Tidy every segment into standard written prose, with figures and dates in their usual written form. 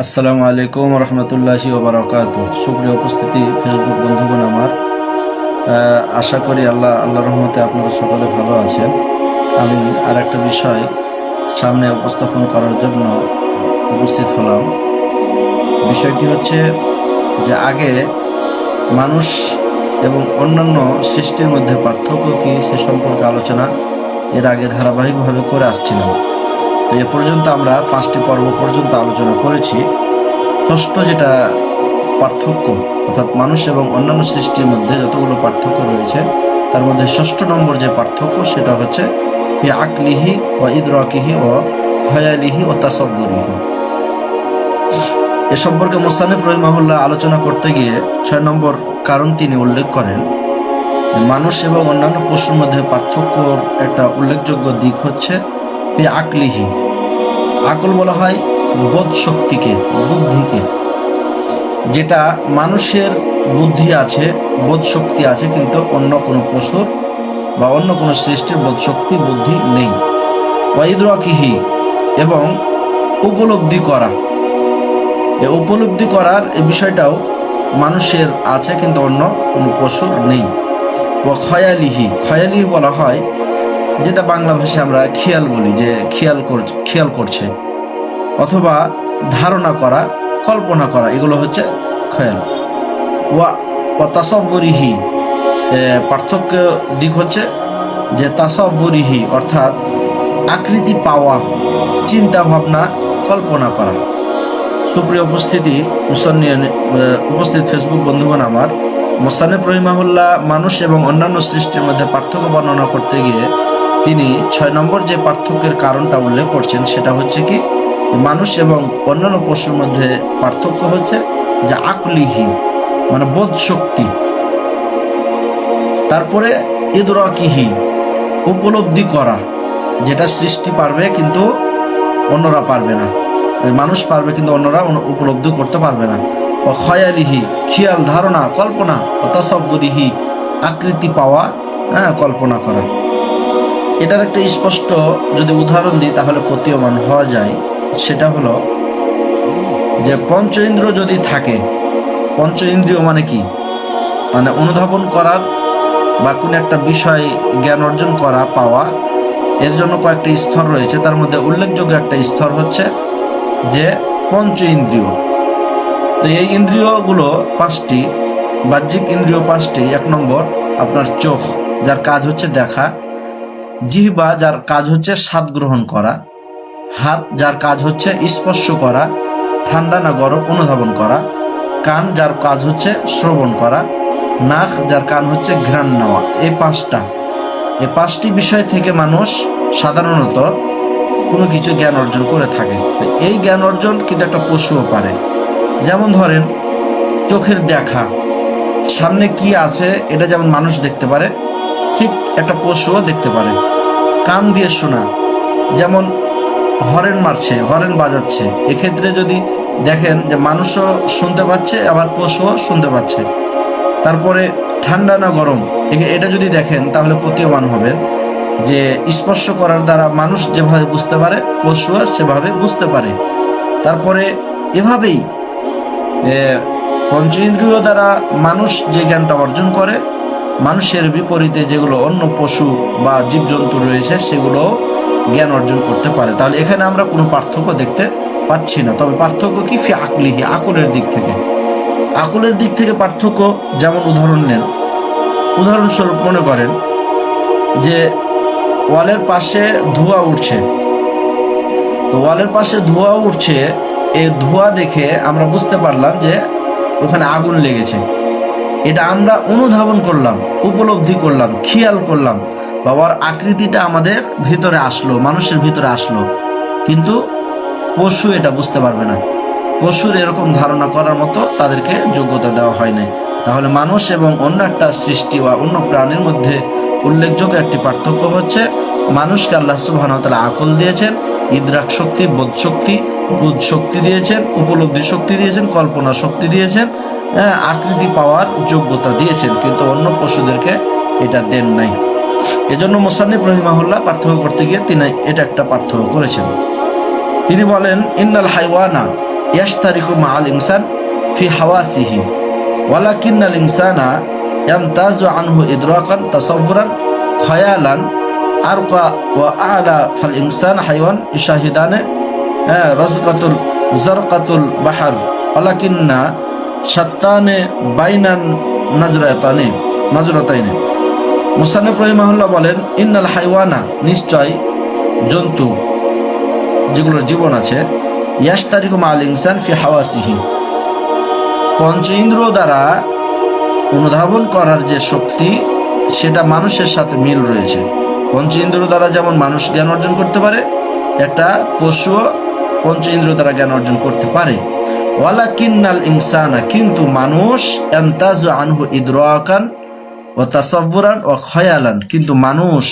আসসালামু আলাইকুম রহমতুল্লাহি ওয়া বারাকাতুহু। সুপ্রিয় উপস্থিতি ফেসবুক বন্ধুগণ আমার, আশা করি আল্লাহর রহমতে আপনারা সকলে ভালো আছেন। আমি আর একটা বিষয় সামনে উপস্থাপন করার জন্য উপস্থিত হলাম। বিষয়টি হচ্ছে যে আগে মানুষ এবং অন্যান্য সৃষ্টির মধ্যে পার্থক্য কি সে সম্পর্কে আলোচনা এর আগে ধারাবাহিকভাবে করে আসছিলাম। তো এ পর্যন্ত আমরা 5টি পর্ব পর্যন্ত আলোচনা করেছি। ষষ্ঠ যেটা পার্থক্য, অর্থাৎ মানুষ এবং অন্যান্য সৃষ্টির মধ্যে যতগুলো পার্থক্য রয়েছে তার মধ্যে ষষ্ঠ নম্বর যে পার্থক্য সেটা হচ্ছে ফি আকলিহি ও ইদরাকিহি ও খয়ালিহি ও তাসাব্বুরিহি। এ সম্পর্কে মুসান্নিফ রাহিমাহুল্লাহ আলোচনা করতে গিয়ে 6 নম্বর কারণ তিনি উল্লেখ করেন, মানুষ এবং অন্যান্য পশুর মধ্যে পার্থক্যর একটা উল্লেখযোগ্য দিক হচ্ছে ফি আকলিহি। আকল বলা হয় বোধ শক্তিকে, বুদ্ধিকে। যেটা মানুষের বুদ্ধি আছে, বোধ শক্তি আছে, কিন্তু অন্য কোনো পশুর বা অন্য কোনো সৃষ্টির বোধ শক্তি, বুদ্ধি নেই। ওয়াইদরাকিহি, এবং উপলব্ধি করা, এই উপলব্ধি করার এই বিষয়টাও মানুষের আছে কিন্তু অন্য কোনো পশুর নেই। ও খয়ালিহি, খয়ালিহি বলা হয় যেটা বাংলা ভাষায় আমরা খেয়াল বলি, যে খেয়াল করছে, অথবা ধারণা করা, কল্পনা করা, এগুলো হচ্ছে খয়াল। ওয়া তাসাব্বুরিহি, পার্থক্য দিক হচ্ছে যে তাসাব্বুরিহি অর্থাৎ আকৃতি পাওয়া, চিন্তা ভাবনা, কল্পনা করা। সুপ্রিয় উপস্থিত ফেসবুক বন্ধুগণ আমার, মুসান্নিফ রাহিমাহুল্লাহ মানুষ এবং অন্যান্য সৃষ্টির মধ্যে পার্থক্য বর্ণনা করতে গিয়ে তিনি 6 নম্বর যে পার্থক্যের কারণটা উল্লেখ করছেন সেটা হচ্ছে কি, মানুষ এবং অন্যান্য পশুর মধ্যে পার্থক্য হচ্ছে যে আকলিহি মানে বোধ শক্তি, তারপরে ইদরাকিহি উপলব্ধি করা, যেটা সৃষ্টি পারবে কিন্তু অন্যরা পারবে না, মানুষ পারবে কিন্তু অন্যরা উপলব্ধি করতে পারবে না। ও খয়ালিহি খেয়াল, ধারণা, কল্পনা, ও তাসাব্বুরিহি আকৃতি পাওয়া, কল্পনা করা। এটার একটা স্পষ্ট যদি উদাহরণ দিই তাহলে প্রতীয়মান হওয়া যায়। সেটা হলো যে পঞ্চ ইন্দ্রিয় যদি থাকে, পঞ্চ ইন্দ্রিয় মানে কি, মানে অনুধাবন করার বা কোনো একটা বিষয় জ্ঞান অর্জন করা, পাওয়া, এর জন্য কয়েকটা স্তর রয়েছে। তার মধ্যে উল্লেখযোগ্য একটা স্তর হচ্ছে যে পঞ্চ ইন্দ্রিয়। তো এই ইন্দ্রিয়গুলো 5টি, বাহ্যিক ইন্দ্রিয় 5টি। 1 নম্বর আপনার চোখ, যার কাজ হচ্ছে দেখা। জিহ্বা, যার কাজ হচ্ছে স্বাদ গ্রহণ করা। হাত, যার কাজ হচ্ছে স্পর্শ করা, ঠান্ডা না গরম অনুধাবন করা। কান, যার কাজ হচ্ছে শ্রবণ করা। নাক, যার কান হচ্ছে ঘ্রাণ নেওয়া। এই 5টি বিষয় থেকে মানুষ সাধারণত কোনো কিছু জ্ঞান অর্জন করে থাকে। তো এই জ্ঞান অর্জন কিন্তু একটা পশুও পারে। যেমন ধরেন চোখের দেখা, সামনে কি আছে এটা যেমন মানুষ দেখতে পারে, ঠিক একটা পশুও দেখতে পারে। কান দিয়ে শোনা, যেমন হরেন মারছে, হরেন বাজাচ্ছে, এক্ষেত্রে যদি দেখেন যে মানুষও শুনতে পাচ্ছে আবার পশুও শুনতে পাচ্ছে। তারপরে ঠান্ডা না গরম, এটা যদি দেখেন তাহলে প্রতীয়মান হবেন যে স্পর্শ করার দ্বারা মানুষ যেভাবে বুঝতে পারে পশুও সেভাবে বুঝতে পারে। তারপরে এভাবেই পঞ্চ ইন্দ্রিয় দ্বারা মানুষ যে জ্ঞানটা অর্জন করে, মানুষের বিপরীতে যেগুলো অন্য পশু বা জীবজন্তু রয়েছে সেগুলো জ্ঞান অর্জন করতে পারে। তাহলে এখানে আমরা কোনো পার্থক্য দেখতে পাচ্ছি না। তবে পার্থক্য কি, ফি আকলিহি, আকলের দিক থেকে। আকলের দিক থেকে পার্থক্য, যেমন উদাহরণ নেন, উদাহরণস্বরূপ মনে করেন যে ওয়ালের পাশে ধোঁয়া উঠছে। তো ওয়ালের পাশে ধোঁয়া উঠছে, এই ধোঁয়া দেখে আমরা বুঝতে পারলাম যে ওখানে আগুন লেগেছে। এটা আমরা অনুধাবন করলাম, উপলব্ধি করলাম, খেয়াল করলাম, বাবার আকৃতিটা আমাদের ভিতরে আসলো, মানুষের ভিতরে আসলো, কিন্তু পশু এটা বুঝতে পারবে না। পশুর এরকম ধারণা করার মতো তাদেরকে যোগ্যতা দেওয়া হয় নাই। তাহলে মানুষ এবং অন্য একটা সৃষ্টি বা অন্য প্রাণীর মধ্যে উল্লেখযোগ্য একটি পার্থক্য হচ্ছে, মানুষকে আল্লাহ সুবহানাহু ওয়া তাআলা আকল দিয়েছেন, ইদরাক শক্তি, বোধ শক্তি দিয়েছেন, উপলব্ধি শক্তি দিয়েছেন, কল্পনা শক্তি দিয়েছেন, আকৃতি পাওয়ার যোগ্যতা দিয়েছেন, কিন্তু অন্য পশুদেরকে এটা দেন নাই। এজন্য মুসান্নিফ রাহিমাহুল্লাহ পার্থক্য করতে গিয়ে তিনি এটা একটা পার্থক্য করেছেন। তিনি বলেন, ইন্নাল হাইওয়ানা ইয়াশতারিকু মাআল ইনসান ফি হাওয়াসিহি ওয়ালাকিন্নাল ইনসানা ইয়ামতাজু আনহু ইদরাকান তাসাব্বুরান খয়ালান আরকা ওয়া আ'লা ফাল ইনসান হাইওয়ান ইশাহিদানে রাজকাতুল জারকাতুল বাহার ওয়ালাকিন্না শাত্তানে বাইনান নাজরাতাইনে। মুসান্নিফ রাহিমাহুল্লাহ বলেন, ইন্নাল হাইওয়ানা, নিশ্চয় জন্তু যেগুলোর জীবন আছে, ইয়াশতারিকু মাআল ইনসান ফি হাওয়াসিহি, পঞ্চ ইন্দ্র দ্বারা অনুধাবন করার যে শক্তি সেটা মানুষের সাথে মিল রয়েছে। পঞ্চ ইন্দ্র দ্বারা যেমন মানুষ জ্ঞান অর্জন করতে পারে, একটা পশু পঞ্চ ইন্দ্র দ্বারা জ্ঞান অর্জন করতে পারে। ওয়ালাকিন্নাল ইনসানা, কিন্তু মানুষ ইয়ামতাজু আনহু ইদরাকান ওয়া তাসাব্বুরান ওয়া খয়ালান, কিন্তু মানুষ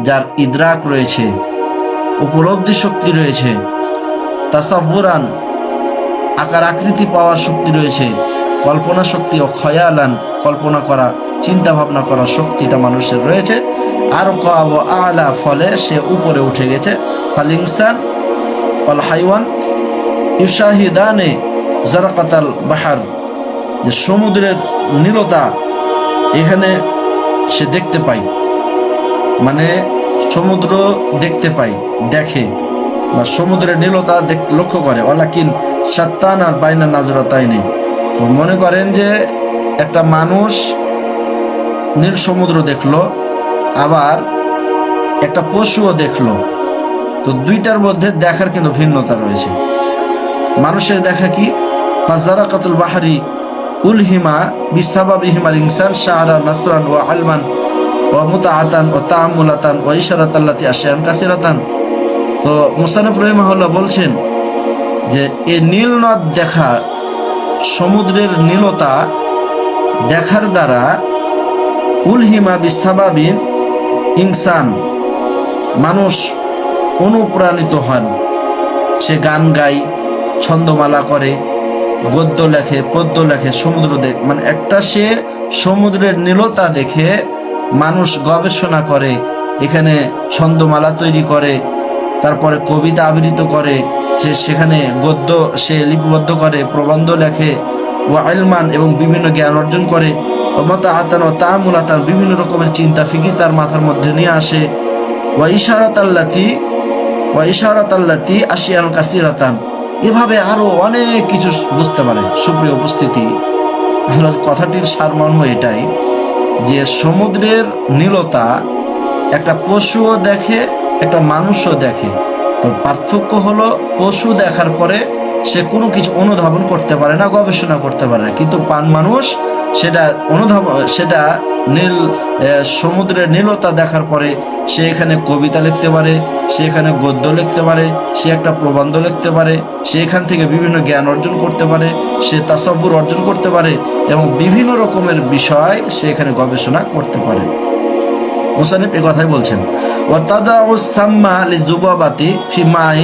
যার ইদরাক রয়েছে, উপলব্ধি শক্তি রয়েছে, তাসাব্বুরান আকার আকৃতি পাওয়ার শক্তি রয়েছে, কল্পনা শক্তি ও খয়ালান কল্পনা করা, চিন্তা ভাবনা করার শক্তিটা মানুষের রয়েছে। আর আলা, ফলে সে উপরে উঠে গেছে। ফাল ইনসান ওয়াল হাইওয়ান ইউশাহিদানে জারকাতাল বাহার, যে সমুদ্রের নীলতা এখানে সে দেখতে পায়, মানে সমুদ্র দেখতে পায়, দেখে বা সমুদ্রের নীলতা লক্ষ্য করে। ওয়ালাকিন শাত্তান আর বাইনা নাজরাতাইনে, তো মনে করেন যে একটা মানুষ নীল সমুদ্র দেখলো, আবার একটা পশুও দেখলো, তো দুইটার মধ্যে দেখার কিন্তু ভিন্নতা রয়েছে। মানুষের দেখা কি, ফাজারাকাতুল বাহারি উলহিমা বিসাবাবিহিমাল ইনসান শাআরা নাসরান ওয়া আলমান ওয়া মুতাআতান ওয়া তাআম্মুলাতান ওয়া ইশারাতাল্লাতি আশয়ান কাসিরাতান। তো মুসান্নিফ রাহিমাহুল্লাহ বলছেন যে এই নীল নদ দেখা, সমুদ্রের নীলতা দেখার দ্বারা উলহিমা বিসাবাবিন ইনসান, মানুষ অনুপ্রাণিত হন। সে গান গায়, ছন্দমালা করে, গদ্য লেখে, পদ্য লেখে, সমুদ্র মানে একটা সে সমুদ্রের নীলতা দেখে মানুষ গবেষণা করে, এখানে ছন্দমালা তৈরি করে, তারপরে কবিতা আবৃত করে, সে সেখানে গদ্য সে লিপিবদ্ধ করে, প্রবন্ধ লেখে, ও ইলমান এবং বিভিন্ন জ্ঞান অর্জন করে, ও মুতাআতান ও তাআম্মুলাতান বিভিন্ন রকমের চিন্তা ফিকির তার মাথার মধ্যে নিয়ে আসে, ওয়া ইশারাতাল্লাতি আশিয়ান কাসিরাতান, এভাবে আরো অনেক কিছু বুঝতে পারে। সুপ্রিয় উপস্থিতি, কথাটির সারমর্ম এটাই যে সমুদ্রের নীলতা একটা পশুও দেখে, একটা মানুষও দেখে। তো পার্থক্য হলো, পশু দেখার পরে সে কোনো কিছু অনুধাবন করতে পারে না, গবেষণা করতে পারে না, কিন্তু মানুষ সেটা সেটা সমুদ্রের নীলতা দেখার পরে সে এখানে কবিতা লিখতে পারে, সে এখানে গদ্য লিখতে পারে, সে একটা প্রবন্ধ লিখতে পারে, সে এখান থেকে বিভিন্ন জ্ঞান অর্জন করতে পারে, সে তাসাব্বুর অর্জন করতে পারে এবং বিভিন্ন রকমের বিষয় সে এখানে গবেষণা করতে পারে। মুসান্নিফ এই কথাই বলছেন, ওয়াতাদাউ সাম্মা লিযুবাবাতি ফি মাই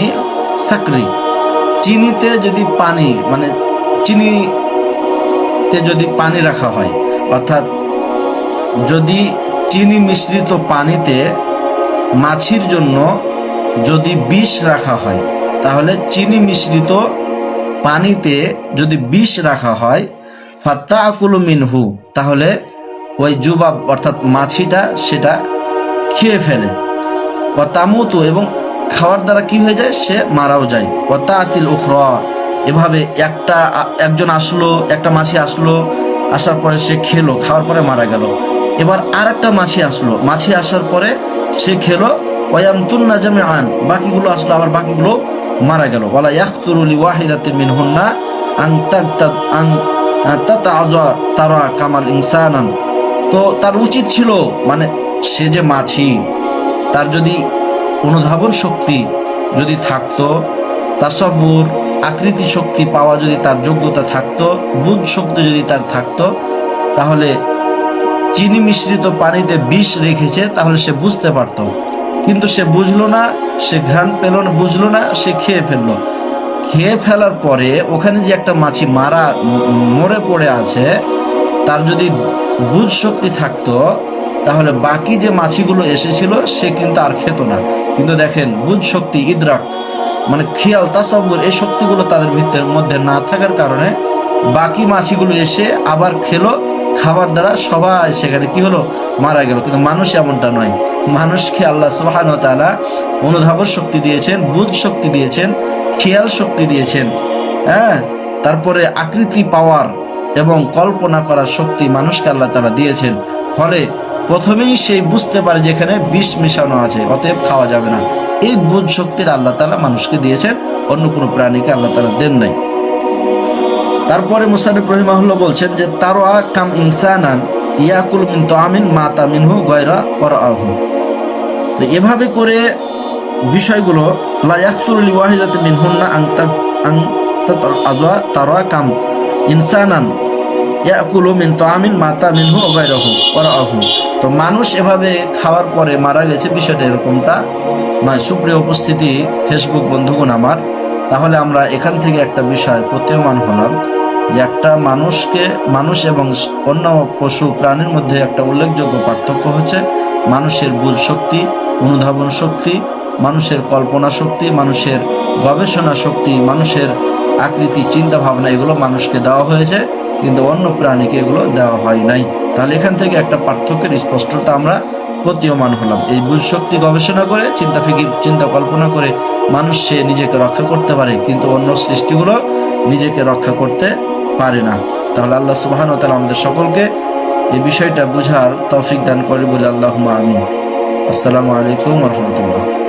সাকরি, চিনিতে যদি পানি, মানে চিনিতে যদি পানি রাখা হয়, অর্থাৎ যদি চিনি মিশ্রিত পানিতে মাছির জন্য যদি বিষ রাখা হয়, তাহলে চিনি মিশ্রিত পানিতে যদি বিষ রাখা হয়, ফাতাকুলু মিনহু, তাহলে ওই জুবাব অর্থাৎ মাছিটা সেটা খেয়ে ফেলে। ও তামুতু, এবং খাওয়ার দ্বারা কি হয়ে যায়, সে মারাও যায়। ও তাতিল উখরা, এভাবে একজন আসলো, একটা মাছি আসলো, আসার পরে সে খেলো, খাওয়ার পরে মারা গেল। এবার আর একটা মাছি আসলো, মাছি আসার পরে সে খেলো, ওয়ায়ামতুন্না জামিআন, বাকিগুলো আসলো, আবার বাকিগুলো মারা গেল। ওয়ালা ইয়াখতুরু লিওয়াহিদাতিন মিনহুন্না আন তাতাআযা তারা কামাল ইনসানান, তো তার উচিত ছিল, মানে সে যে মাছি, তার যদি অনুধাবন শক্তি যদি থাকতো, তাসাব্বুর আকৃতি শক্তি পাওয়া যদি তার যোগ্যতা থাকতো, বুধ শক্তি যদি তার থাকতো, তাহলে চিনি মিশ্রিত পানিতে বিষ রেখেছে, তাহলে সে বুঝতে পারত। কিন্তু সে বুঝলো না, সে ঘ্রাণ পেল না, বুঝলো না, সে খেয়ে ফেললো। খেয়ে ফেলার পরে ওখানে যে একটা মাছি মরে পড়ে আছে, তার যদি বুঝ শক্তি থাকতো, তাহলে বাকি যে মাছিগুলো এসেছিল সে কিন্তু আর খেত না। কিন্তু দেখেন, বুঝ শক্তি, ইদরাক, মানে খেয়াল তাসাব্বুর এই শক্তিগুলো তাদের ভিতরের মধ্যে না থাকার কারণে বাকি মাছিগুলো এসে আবার খেলো, খাবার দ্বারা সবাই সেখানে কি হলো, মারা গেল। কিন্তু মানুষ এমনটা নয়। মানুষকে আল্লাহ সুবহানাহু ওয়া তাআলা অনুধাবন শক্তি দিয়েছেন, বুঝ শক্তি দিয়েছেন, খেয়াল শক্তি দিয়েছেন, হ্যাঁ, তারপরে আকৃতি পাওয়ার এবং কল্পনা করার শক্তি মানুষকে আল্লাহ তাআলা দিয়েছেন। ফলে প্রথমেই সেই বুঝতে পারে যেখানে বিষ মিশানো আছে, অতএব খাওয়া যাবে না। এই বুঝ শক্তির আল্লাহ তাআলা মানুষকে দিয়েছেন, অন্য কোনো প্রাণীকে আল্লাহ তাআলা দেন নাই। তারপরে মুসান্নিফ রাহিমাহুল্লাহ বলছেন যে তারওয়া কাম ইনসানান ইয়াকুল মিন তাআমিন মাতা মিনহু গায়রা ওয়ারাহু। তো এভাবে করে বিষয়গুলো লা ইয়াখতুরু লিওয়াহিদাতিন মিনহুন্না আন আযওয়া তারওয়া কাম ইনসানান ইয়াকুলু মিন তাআমিন মাতা মিনহু গায়রাহু ওয়ারাহু। তো মানুষ এভাবে খাওয়ার পরে মারা গেছে, বিষয়টা এরকমটা নয়। সুপ্রিয় উপস্থিতি ফেসবুক বন্ধুগণ আমার, তাহলে আমরা এখান থেকে একটা বিষয় প্রতীয়মান হলাম যে একটা মানুষ এবং অন্য পশু প্রাণীর মধ্যে একটা উল্লেখযোগ্য পার্থক্য হচ্ছে মানুষের বুঝ শক্তি, অনুধাবন শক্তি, মানুষের কল্পনা শক্তি, মানুষের গবেষণা শক্তি, মানুষের আকৃতি চিন্তা ভাবনা, এগুলো মানুষকে দেওয়া হয়েছে, কিন্তু অন্য প্রাণীকে এগুলো দেওয়া হয় নাই। তাহলে এখান থেকে একটা পার্থক্যের স্পষ্টতা আমরা প্রতীয়মান হলাম। এই বুঝ শক্তি গবেষণা করে, চিন্তা কল্পনা করে মানুষ সে নিজেকে রক্ষা করতে পারে, কিন্তু অন্য সৃষ্টিগুলো নিজেকে রক্ষা করতে পারে না। তাহলে আল্লাহ সুবহানাহু ওয়া তাআলা আমাদের সকলকে এই বিষয়টা বুঝার তৌফিক দান করে বলে আল্লাহুম্মা আমিন। আসসালামু আলাইকুম ওয়া রাহমাতুল্লাহ।